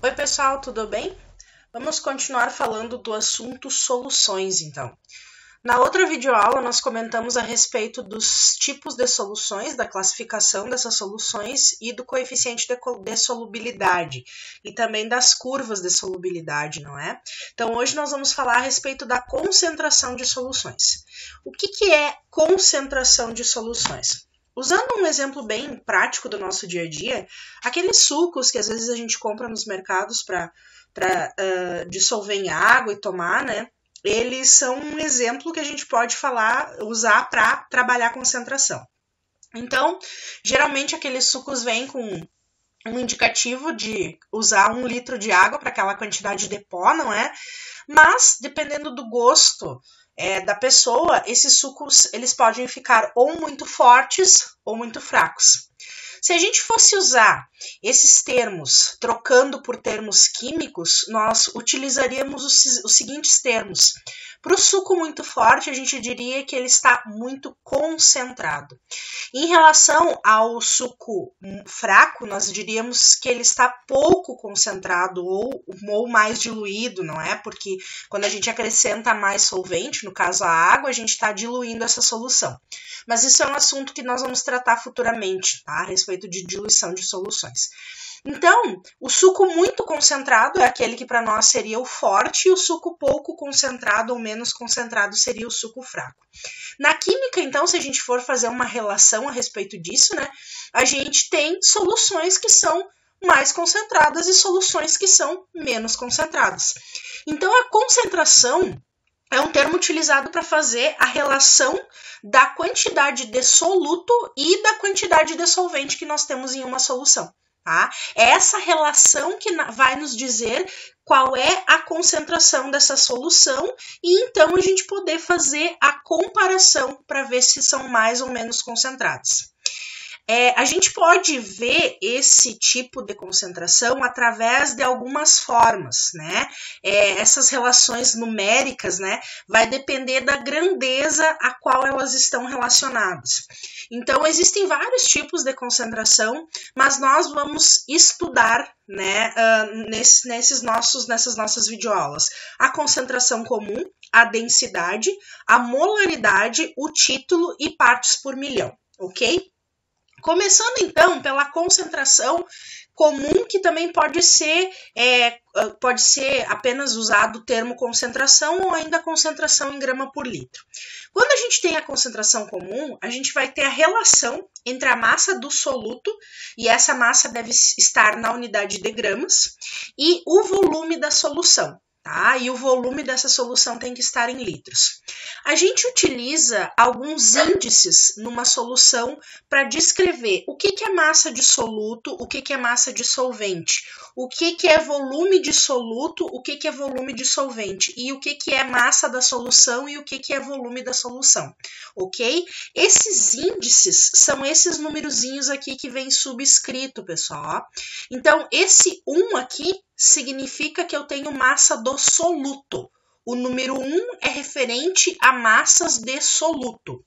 Oi pessoal, tudo bem? Vamos continuar falando do assunto soluções então. Na outra videoaula nós comentamos a respeito dos tipos de soluções, da classificação dessas soluções e do coeficiente de solubilidade e também das curvas de solubilidade, não é? Então hoje nós vamos falar a respeito da concentração de soluções. O que é concentração de soluções? Usando um exemplo bem prático do nosso dia a dia, aqueles sucos que às vezes a gente compra nos mercados para dissolver em água e tomar, né? Eles são um exemplo que a gente pode usar para trabalhar concentração. Então, geralmente aqueles sucos vêm com um indicativo de usar 1 litro de água para aquela quantidade de pó, não é? Mas, dependendo do gosto da pessoa, esses sucos eles podem ficar ou muito fortes ou muito fracos. Se a gente fosse usar esses termos, trocando por termos químicos, nós utilizaríamos os seguintes termos. Para o suco muito forte, a gente diria que ele está muito concentrado. Em relação ao suco fraco, nós diríamos que ele está pouco concentrado ou mais diluído, não é? Porque quando a gente acrescenta mais solvente, no caso a água, a gente está diluindo essa solução. Mas isso é um assunto que nós vamos tratar futuramente, tá? A respeito de diluição de soluções. Então, o suco muito concentrado é aquele que para nós seria o forte e o suco pouco concentrado ou menos concentrado seria o suco fraco. Na química, então, se a gente for fazer uma relação a respeito disso, né, a gente tem soluções que são mais concentradas e soluções que são menos concentradas. Então, a concentração é um termo utilizado para fazer a relação da quantidade de soluto e da quantidade de solvente que nós temos em uma solução. Tá? É essa relação que vai nos dizer qual é a concentração dessa solução e então a gente poder fazer a comparação para ver se são mais ou menos concentradas. A gente pode ver esse tipo de concentração através de algumas formas, né? Essas relações numéricas, né? Vai depender da grandeza a qual elas estão relacionadas. Então, existem vários tipos de concentração, mas nós vamos estudar, né, nessas nossas videoaulas, a concentração comum, a densidade, a molaridade, o título e partes por milhão, ok? Começando então pela concentração comum, que também pode ser apenas usado o termo concentração ou ainda concentração em grama por litro. Quando a gente tem a concentração comum, a gente vai ter a relação entre a massa do soluto, e essa massa deve estar na unidade de gramas, e o volume da solução. Tá? E o volume dessa solução tem que estar em litros. A gente utiliza alguns índices numa solução para descrever o que é massa de soluto, o que é massa de solvente, o que é volume de soluto, o que é volume de solvente e o que é massa da solução e o que é volume da solução, ok? Esses índices são esses numerozinhos aqui que vem subscrito, pessoal. Ó. Então, esse 1 aqui significa que eu tenho massa do soluto. O número 1 é referente a massas de soluto.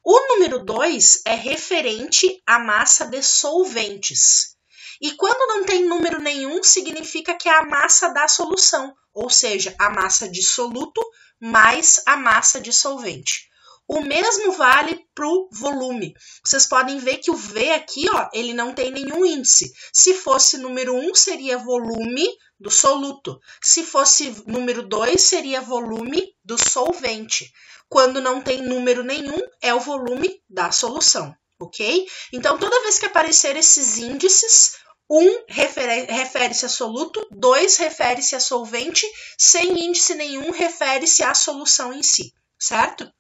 O número 2 é referente à massa de solventes. E quando não tem número nenhum, significa que é a massa da solução, ou seja, a massa de soluto mais a massa de solvente. O mesmo vale para o volume. Vocês podem ver que o V aqui, ó, ele não tem nenhum índice. Se fosse número 1, seria volume do soluto. Se fosse número 2, seria volume do solvente. Quando não tem número nenhum, é o volume da solução, ok? Então, toda vez que aparecer esses índices, 1 refere-se a soluto, 2 refere-se a solvente, sem índice nenhum refere-se à solução em si, certo?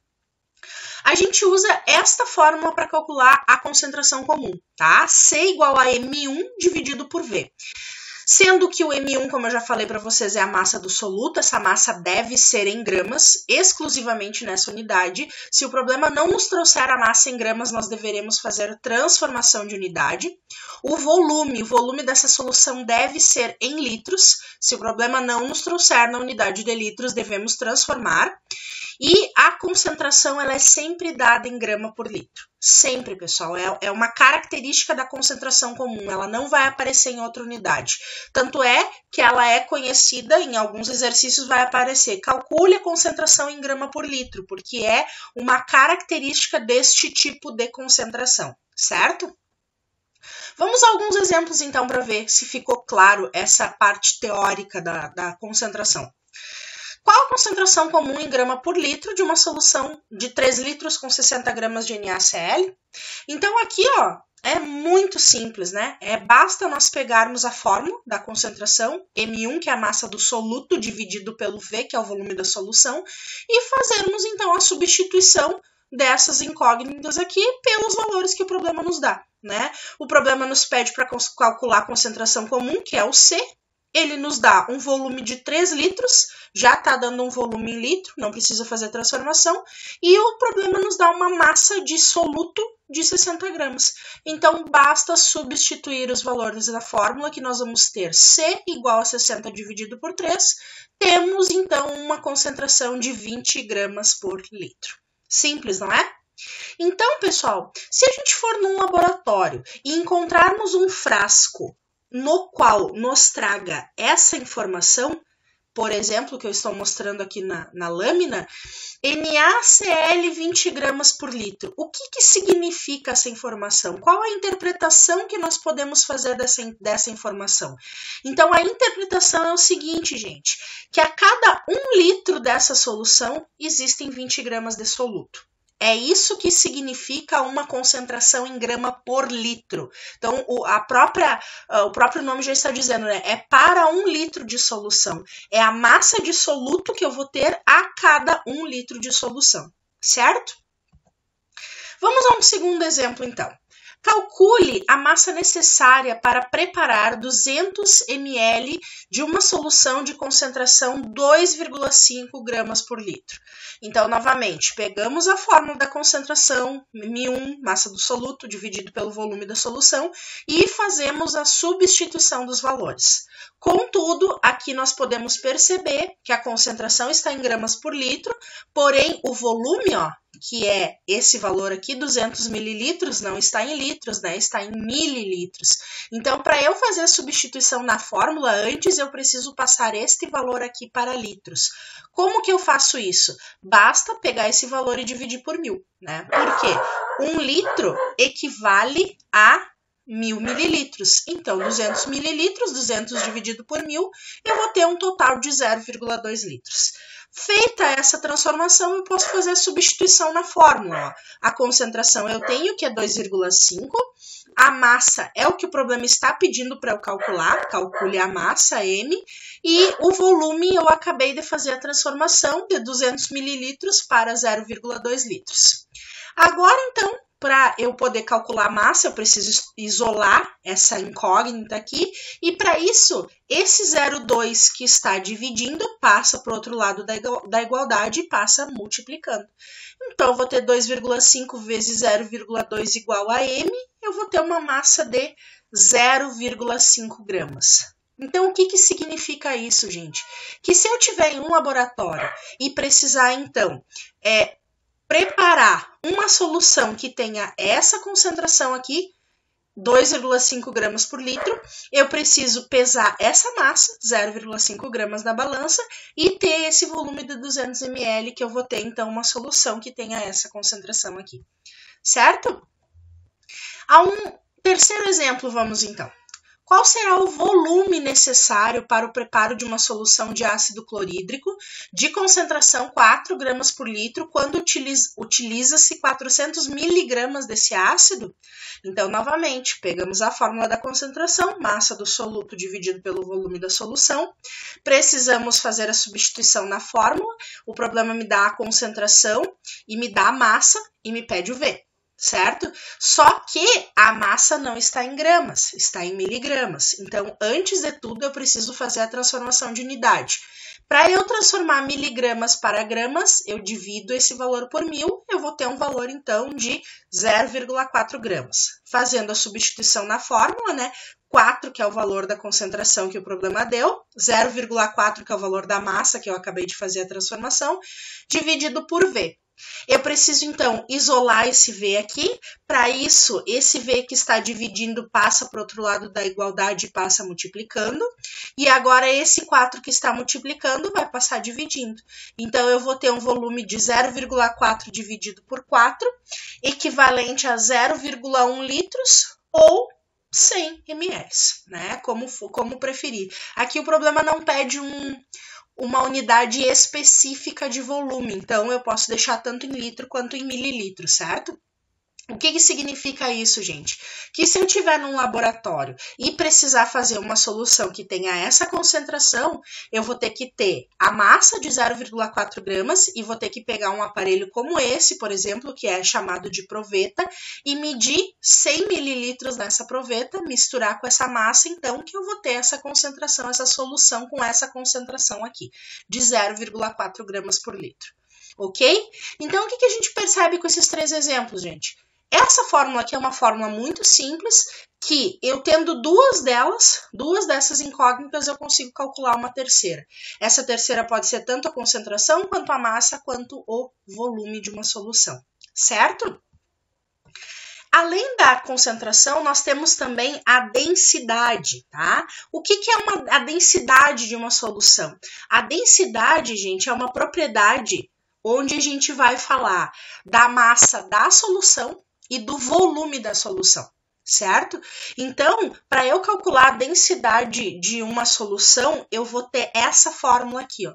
A gente usa esta fórmula para calcular a concentração comum, tá? C igual a M1 dividido por V. Sendo que o M1, como eu já falei para vocês, é a massa do soluto, essa massa deve ser em gramas, exclusivamente nessa unidade. Se o problema não nos trouxer a massa em gramas, nós deveremos fazer transformação de unidade. O volume dessa solução deve ser em litros. Se o problema não nos trouxer na unidade de litros, devemos transformar. E a concentração ela é sempre dada em grama por litro. Sempre, pessoal, é uma característica da concentração comum, ela não vai aparecer em outra unidade. Tanto é que ela é conhecida, em alguns exercícios vai aparecer, calcule a concentração em grama por litro, porque é uma característica deste tipo de concentração, certo? Vamos a alguns exemplos, então, para ver se ficou claro essa parte teórica da concentração. Qual a concentração comum em grama por litro de uma solução de 3 litros com 60 gramas de NaCl? Então, aqui, ó, é muito simples, né? Basta nós pegarmos a fórmula da concentração, M1, que é a massa do soluto, dividido pelo V, que é o volume da solução, e fazermos, então, a substituição dessas incógnitas aqui pelos valores que o problema nos dá, né? O problema nos pede para calcular a concentração comum, que é o C. Ele nos dá um volume de 3 litros, já está dando um volume em litro, não precisa fazer transformação, e o problema nos dá uma massa de soluto de 60 gramas. Então, basta substituir os valores da fórmula, que nós vamos ter C igual a 60 dividido por 3, temos, então, uma concentração de 20 gramas por litro. Simples, não é? Então, pessoal, se a gente for num laboratório e encontrarmos um frasco no qual nos traga essa informação, por exemplo, que eu estou mostrando aqui na lâmina, NaCl 20 gramas por litro. O que significa essa informação? Qual a interpretação que nós podemos fazer dessa informação? Então, a interpretação é o seguinte, gente, que a cada 1 litro dessa solução existem 20 gramas de soluto. É isso que significa uma concentração em grama por litro. Então, o próprio nome já está dizendo, né? É para 1 litro de solução. É a massa de soluto que eu vou ter a cada 1 litro de solução, certo? Vamos a um segundo exemplo, então. Calcule a massa necessária para preparar 200 ml de uma solução de concentração 2,5 gramas por litro. Então, novamente, pegamos a fórmula da concentração, M1, massa do soluto, dividido pelo volume da solução, e fazemos a substituição dos valores. Contudo, aqui nós podemos perceber que a concentração está em gramas por litro, porém o volume, ó, que é esse valor aqui, 200 mililitros, não está em litros, né? Está em mililitros. Então, para eu fazer a substituição na fórmula, antes eu preciso passar este valor aqui para litros. Como que eu faço isso? Basta pegar esse valor e dividir por 1000, né? Por quê? 1 litro equivale a 1000 mililitros. Então, 200 mililitros, 200 dividido por 1000, eu vou ter um total de 0,2 litros. Feita essa transformação, eu posso fazer a substituição na fórmula. Ó. A concentração eu tenho, que é 2,5. A massa é o que o problema está pedindo para eu calcular. Calcule a massa, M. E o volume, eu acabei de fazer a transformação de 200 mililitros para 0,2 litros. Agora, então, para eu poder calcular a massa, eu preciso isolar essa incógnita aqui, e para isso, esse 0,2 que está dividindo passa para o outro lado da igualdade e passa multiplicando. Então, eu vou ter 2,5 vezes 0,2 igual a M, eu vou ter uma massa de 0,5 gramas. Então, o que significa isso, gente? Que se eu tiver em um laboratório e precisar, então, preparar uma solução que tenha essa concentração aqui, 2,5 gramas por litro, eu preciso pesar essa massa, 0,5 gramas na balança, e ter esse volume de 200 ml, que eu vou ter, então, uma solução que tenha essa concentração aqui. Certo? A um terceiro exemplo, vamos então. Qual será o volume necessário para o preparo de uma solução de ácido clorídrico de concentração 4 gramas por litro quando utiliza-se 400 miligramas desse ácido? Então, novamente, pegamos a fórmula da concentração, massa do soluto dividido pelo volume da solução. Precisamos fazer a substituição na fórmula. O problema me dá a concentração e me dá a massa e me pede o V. Certo? Só que a massa não está em gramas, está em miligramas. Então, antes de tudo, eu preciso fazer a transformação de unidade. Para eu transformar miligramas para gramas, eu divido esse valor por 1000, eu vou ter um valor, então, de 0,4 gramas. Fazendo a substituição na fórmula, né? 4, que é o valor da concentração que o problema deu, 0,4, que é o valor da massa, que eu acabei de fazer a transformação, dividido por V. Eu preciso, então, isolar esse V aqui. Para isso, esse V que está dividindo passa para o outro lado da igualdade e passa multiplicando. E agora, esse 4 que está multiplicando vai passar dividindo. Então, eu vou ter um volume de 0,4 dividido por 4, equivalente a 0,1 litros ou 100 ml, né? Como preferir. Aqui o problema não pede uma unidade específica de volume, então eu posso deixar tanto em litro quanto em mililitro, certo? O que significa isso, gente? Que se eu estiver num laboratório e precisar fazer uma solução que tenha essa concentração, eu vou ter que ter a massa de 0,4 gramas e vou ter que pegar um aparelho como esse, por exemplo, que é chamado de proveta, e medir 100 mililitros nessa proveta, misturar com essa massa, então, que eu vou ter essa concentração, essa solução com essa concentração aqui, de 0,4 gramas por litro. Ok? Então, o que a gente percebe com esses 3 exemplos, gente? Essa fórmula aqui é uma fórmula muito simples, que eu tendo duas dessas incógnitas, eu consigo calcular uma terceira. Essa terceira pode ser tanto a concentração, quanto a massa, quanto o volume de uma solução, certo? Além da concentração, nós temos também a densidade, tá? O que é a densidade de uma solução? A densidade, gente, é uma propriedade onde a gente vai falar da massa da solução e do volume da solução, certo? Então, para eu calcular a densidade de uma solução, eu vou ter essa fórmula aqui, ó.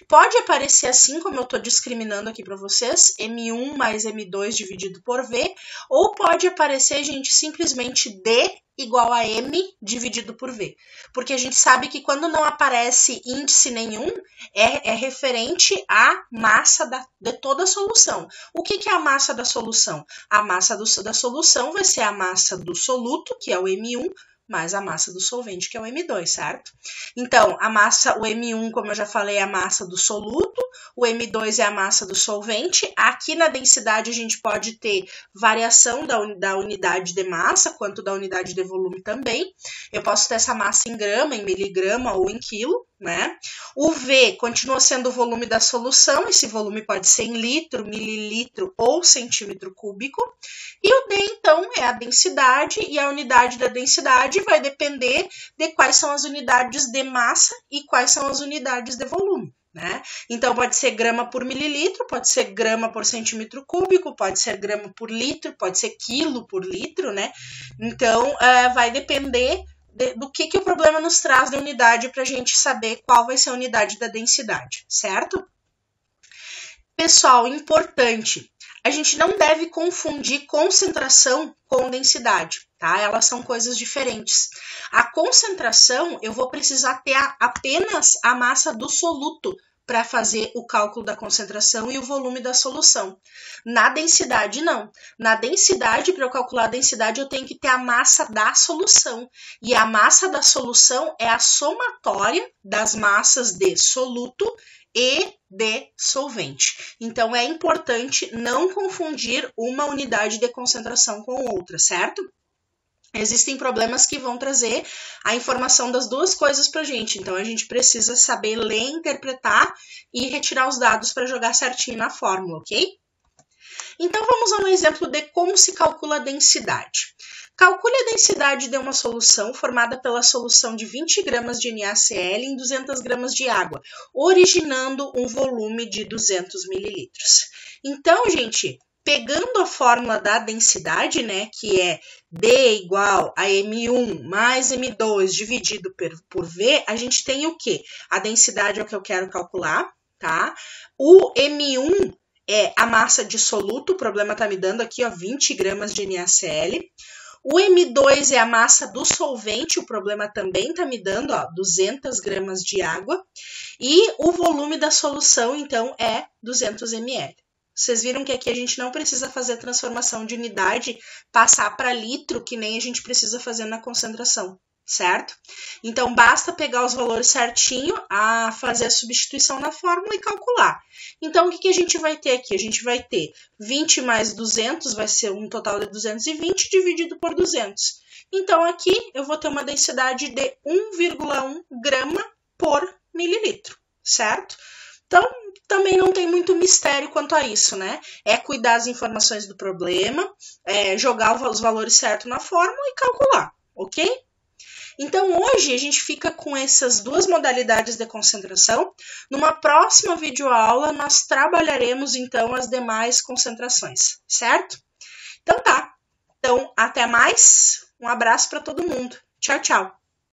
Pode aparecer assim, como eu estou discriminando aqui para vocês, M1 mais M2 dividido por V, ou pode aparecer, gente, simplesmente D igual a M dividido por V. Porque a gente sabe que quando não aparece índice nenhum, é referente à massa de toda a solução. O que é a massa da solução? A massa da solução vai ser a massa do soluto, que é o M1, mais a massa do solvente, que é o M2, certo? Então, o M1, como eu já falei, é a massa do soluto, o M2 é a massa do solvente. Aqui na densidade a gente pode ter variação da unidade de massa, quanto da unidade de volume também. Eu posso ter essa massa em grama, em miligrama ou em quilo, né? O V continua sendo o volume da solução, esse volume pode ser em litro, mililitro ou centímetro cúbico. E o D, então, é a densidade, e a unidade da densidade vai depender de quais são as unidades de massa e quais são as unidades de volume, né? Então, pode ser grama por mililitro, pode ser grama por centímetro cúbico, pode ser grama por litro, pode ser quilo por litro, né? Então, vai depender do que o problema nos traz de unidade para a gente saber qual vai ser a unidade da densidade, certo? Pessoal, importante, a gente não deve confundir concentração com densidade, tá? Elas são coisas diferentes. A concentração, eu vou precisar ter apenas a massa do soluto para fazer o cálculo da concentração e o volume da solução. Na densidade, não. Na densidade, para eu calcular a densidade, eu tenho que ter a massa da solução. E a massa da solução é a somatória das massas de soluto e de solvente. Então, é importante não confundir uma unidade de concentração com outra, certo? Existem problemas que vão trazer a informação das duas coisas para a gente. Então, a gente precisa saber ler, interpretar e retirar os dados para jogar certinho na fórmula, ok? Então, vamos a um exemplo de como se calcula a densidade. Calcule a densidade de uma solução formada pela solução de 20 gramas de NaCl em 200 gramas de água, originando um volume de 200 mililitros. Então, gente, pegando a fórmula da densidade, né, que é D igual a M1 mais M2 dividido por V, a gente tem o quê? A densidade é o que eu quero calcular, tá? O M1 é a massa de soluto, o problema tá me dando aqui, ó, 20 gramas de NaCl. O M2 é a massa do solvente, o problema também tá me dando, ó, 200 gramas de água. E o volume da solução, então, é 200 ml. Vocês viram que aqui a gente não precisa fazer transformação de unidade, passar para litro, que nem a gente precisa fazer na concentração, certo? Então, basta pegar os valores certinho, fazer a substituição na fórmula e calcular. Então, o que a gente vai ter aqui? A gente vai ter 20 mais 200, vai ser um total de 220 dividido por 200. Então, aqui eu vou ter uma densidade de 1,1 grama por mililitro, certo? Então, também não tem muito mistério quanto a isso, né? É cuidar das informações do problema, jogar os valores certos na fórmula e calcular, ok? Então, hoje a gente fica com essas duas modalidades de concentração. Numa próxima videoaula, nós trabalharemos, então, as demais concentrações, certo? Então, tá. Então, até mais. Um abraço para todo mundo. Tchau, tchau.